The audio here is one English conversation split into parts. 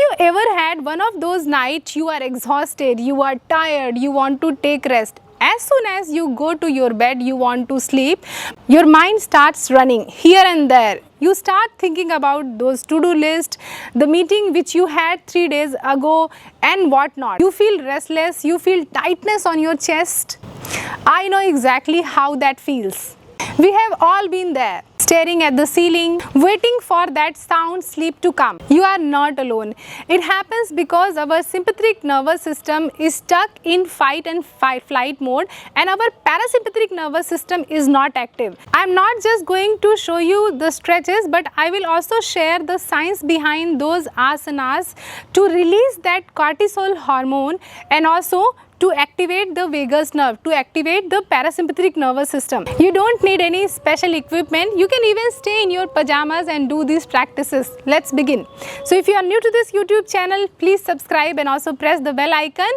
you ever had one of those nights you are exhausted, you are tired, you want to take rest? As soon as you go to your bed, you want to sleep, your mind starts running here and there. You start thinking about those to-do lists, the meeting which you had 3 days ago and whatnot. You feel restless, you feel tightness on your chest. I know exactly how that feels. We have all been there, staring at the ceiling, waiting for that sound sleep to come. You are not alone. It happens because our sympathetic nervous system is stuck in fight and flight mode and our parasympathetic nervous system is not active. I am not just going to show you the stretches, but I will also share the science behind those asanas to release that cortisol hormone and also to activate the vagus nerve, to activate the parasympathetic nervous system. You don't need any special equipment. You can even stay in your pajamas and do these practices. Let's begin. So if you are new to this YouTube channel, please subscribe and also press the bell icon.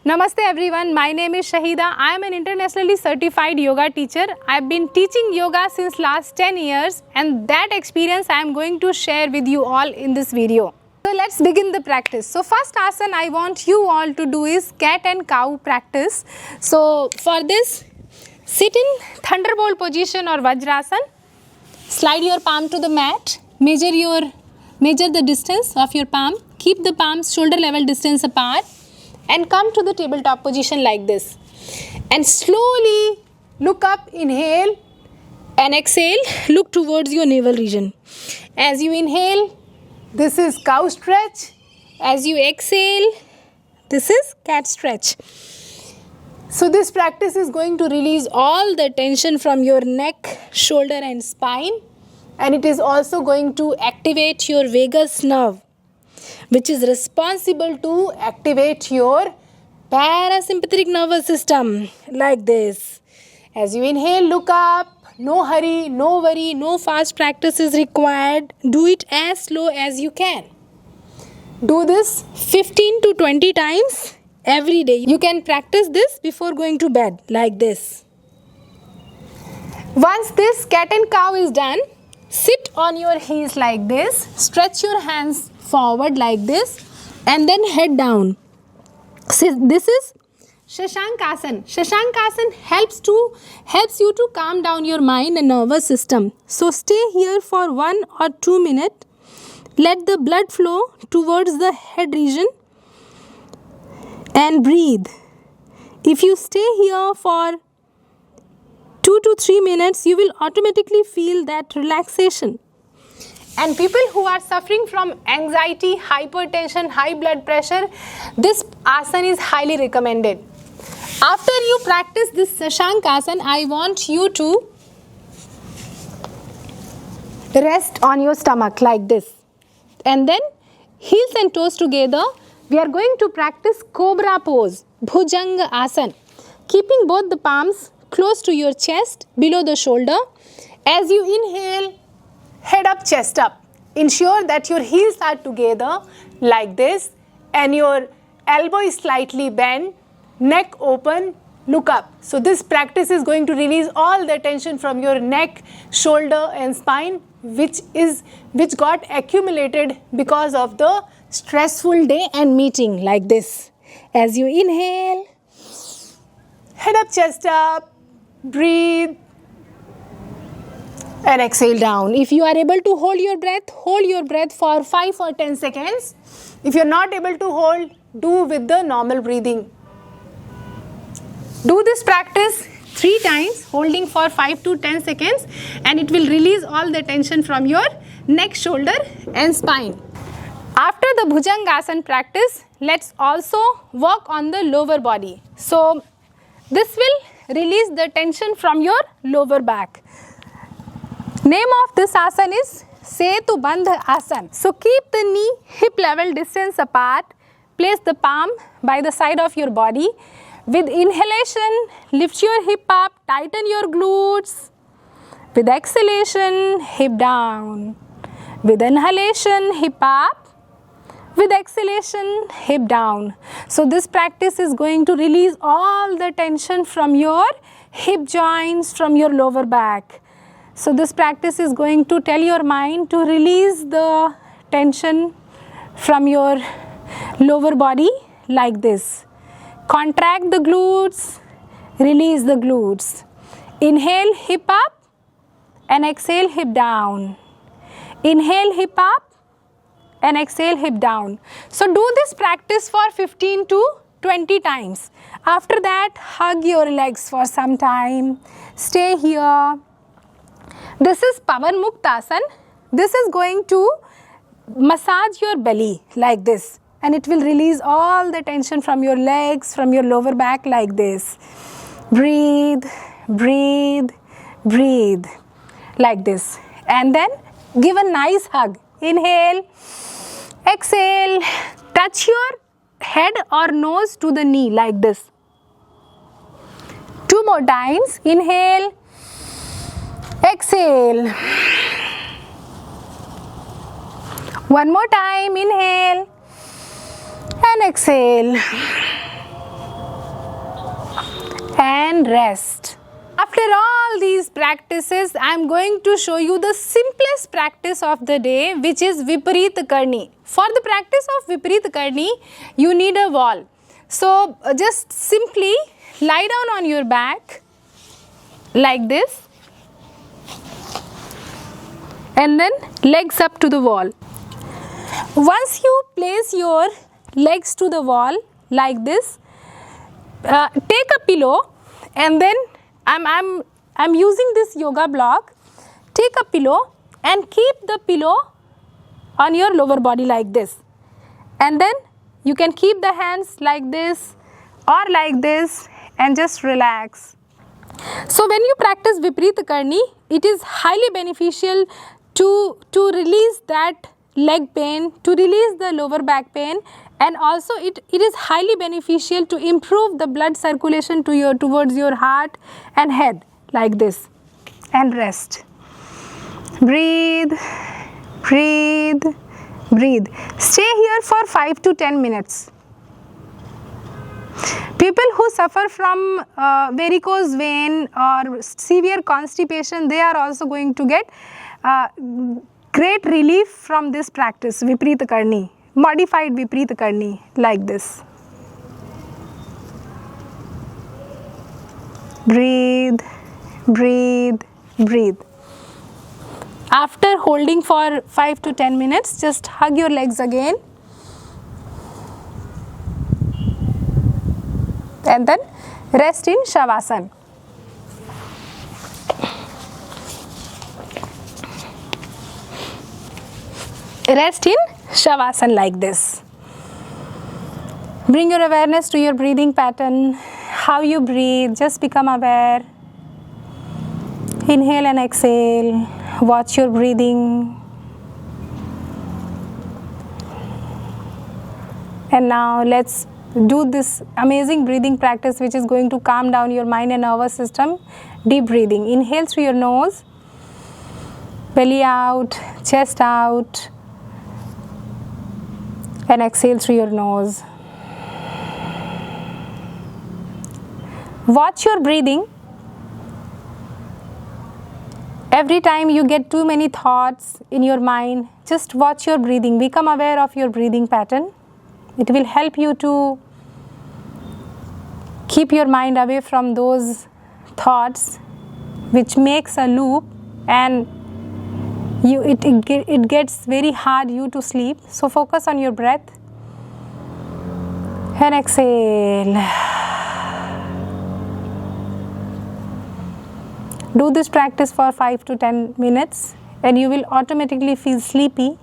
Namaste everyone. My name is Shahida. I am an internationally certified yoga teacher. I have been teaching yoga since last 10 years and that experience I am going to share with you all in this video. So let's begin the practice. So first asana I want you all to do is cat and cow practice. So for this, sit in thunderbolt position or vajrasana. Slide your palm to the mat. Measure the distance of your palm. Keep the palms shoulder level distance apart and come to the tabletop position like this. And slowly look up, inhale and exhale. Look towards your navel region. As you inhale, this is cow stretch. As you exhale, this is cat stretch. So this practice is going to release all the tension from your neck, shoulder and spine, and it is also going to activate your vagus nerve, which is responsible to activate your parasympathetic nervous system like this. As you inhale, look up. No hurry, no worry, no fast practice is required. Do it as slow as you can. Do this 15 to 20 times every day. You can practice this before going to bed like this. Once this cat and cow is done, sit on your heels like this. Stretch your hands forward like this and then head down. So this is Shashankasana. Shashankasana helps you to calm down your mind and nervous system. So stay here for 1 or 2 minutes. Let the blood flow towards the head region and breathe. If you stay here for 2 to 3 minutes, you will automatically feel that relaxation. And people who are suffering from anxiety, hypertension, high blood pressure, this asana is highly recommended. After you practice this Shashankasana, I want you to rest on your stomach like this. And then heels and toes together, we are going to practice Cobra pose, Bhujanga Asana. Keeping both the palms close to your chest, below the shoulder. As you inhale, head up, chest up. Ensure that your heels are together like this and your elbow is slightly bent. Neck open, look up. So this practice is going to release all the tension from your neck, shoulder and spine which got accumulated because of the stressful day and meeting like this. As you inhale, head up, chest up, breathe and exhale down. If you are able to hold your breath for 5 or 10 seconds. If you are not able to hold, do with the normal breathing. Do this practice 3 times, holding for 5 to 10 seconds and it will release all the tension from your neck, shoulder and spine. After the Bhujangasana practice, let's also work on the lower body. So this will release the tension from your lower back. Name of this asana is Setu Bandha Asana. So keep the knee hip level distance apart. Place the palm by the side of your body. With inhalation, lift your hip up, tighten your glutes. With exhalation, hip down. With inhalation, hip up. With exhalation, hip down. So this practice is going to release all the tension from your hip joints, from your lower back. So this practice is going to tell your mind to release the tension from your lower body like this. Contract the glutes, release the glutes. Inhale, hip up, and exhale, hip down. Inhale, hip up, and exhale, hip down. So do this practice for 15 to 20 times. After that, hug your legs for some time. Stay here. This is Pavan Muktasan. This is going to massage your belly like this, and it will release all the tension from your legs, from your lower back like this. Breathe, breathe, breathe like this, and then give a nice hug. Inhale, exhale, touch your head or nose to the knee like this. 2 more times. Inhale, exhale. 1 more time. Inhale and exhale, and rest. After all these practices, I am going to show you the simplest practice of the day, which is Viparit Karni. For the practice of Viparit Karni, you need a wall. So just simply lie down on your back like this, and then legs up to the wall. Once you place your legs to the wall like this, take a pillow, and then I'm using this yoga block. Take a pillow and keep the pillow on your lower body like this, and then you can keep the hands like this or like this and just relax. So when you practice Viparit Karni, it is highly beneficial to release that leg pain, to release the lower back pain, and also it is highly beneficial to improve the blood circulation towards your heart and head like this, and rest. Breathe, breathe, breathe. Stay here for 5 to 10 minutes. People who suffer from varicose vein or severe constipation, they are also going to get great relief from this practice, Viparit Karni, modified Viparit Karni like this. Breathe, breathe, breathe. After holding for 5 to 10 minutes, just hug your legs again, and then rest in Shavasana. Rest in Shavasana like this. Bring your awareness to your breathing pattern. How you breathe, just become aware. Inhale and exhale. Watch your breathing. And now let's do this amazing breathing practice, which is going to calm down your mind and nervous system. Deep breathing. Inhale through your nose, belly out, chest out, and exhale through your nose. Watch your breathing. Every time you get too many thoughts in your mind, just watch your breathing. Become aware of your breathing pattern. It will help you to keep your mind away from those thoughts which makes a loop, and it gets very hard you to sleep. So focus on your breath and exhale. Do this practice for 5 to 10 minutes and you will automatically feel sleepy.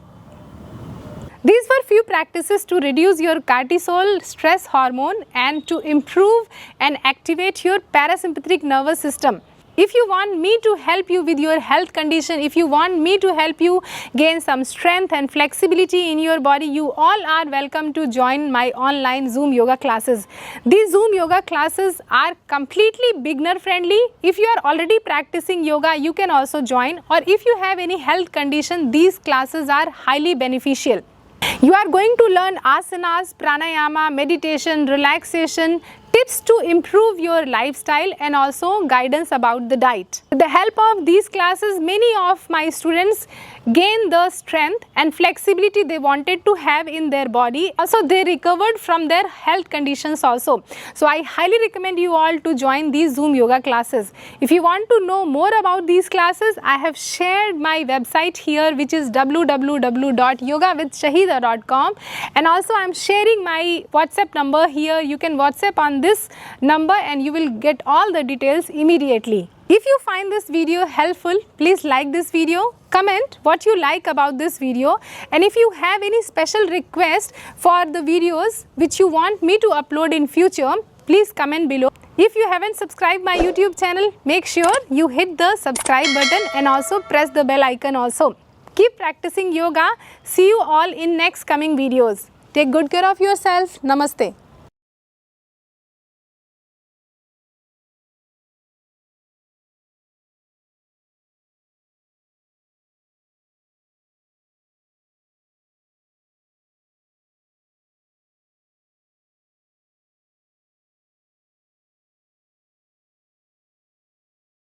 These were few practices to reduce your cortisol stress hormone and to improve and activate your parasympathetic nervous system. If you want me to help you with your health condition, if you want me to help you gain some strength and flexibility in your body, you all are welcome to join my online Zoom yoga classes. These Zoom yoga classes are completely beginner friendly. If you are already practicing yoga, you can also join, or if you have any health condition, these classes are highly beneficial. You are going to learn asanas, pranayama, meditation, relaxation, tips to improve your lifestyle and also guidance about the diet. With the help of these classes, many of my students gain the strength and flexibility they wanted to have in their body. Also, they recovered from their health conditions also. So I highly recommend you all to join these Zoom yoga classes. If you want to know more about these classes, I have shared my website here, which is www.yogawithshahida.com, and also I am sharing my WhatsApp number here. You can WhatsApp on this number and you will get all the details immediately. If you find this video helpful, please like this video, comment what you like about this video, and if you have any special request for the videos which you want me to upload in future, please comment below. If you haven't subscribed my YouTube channel, make sure you hit the subscribe button and also press the bell icon also. Keep practicing yoga. See you all in next coming videos. Take good care of yourself. Namaste.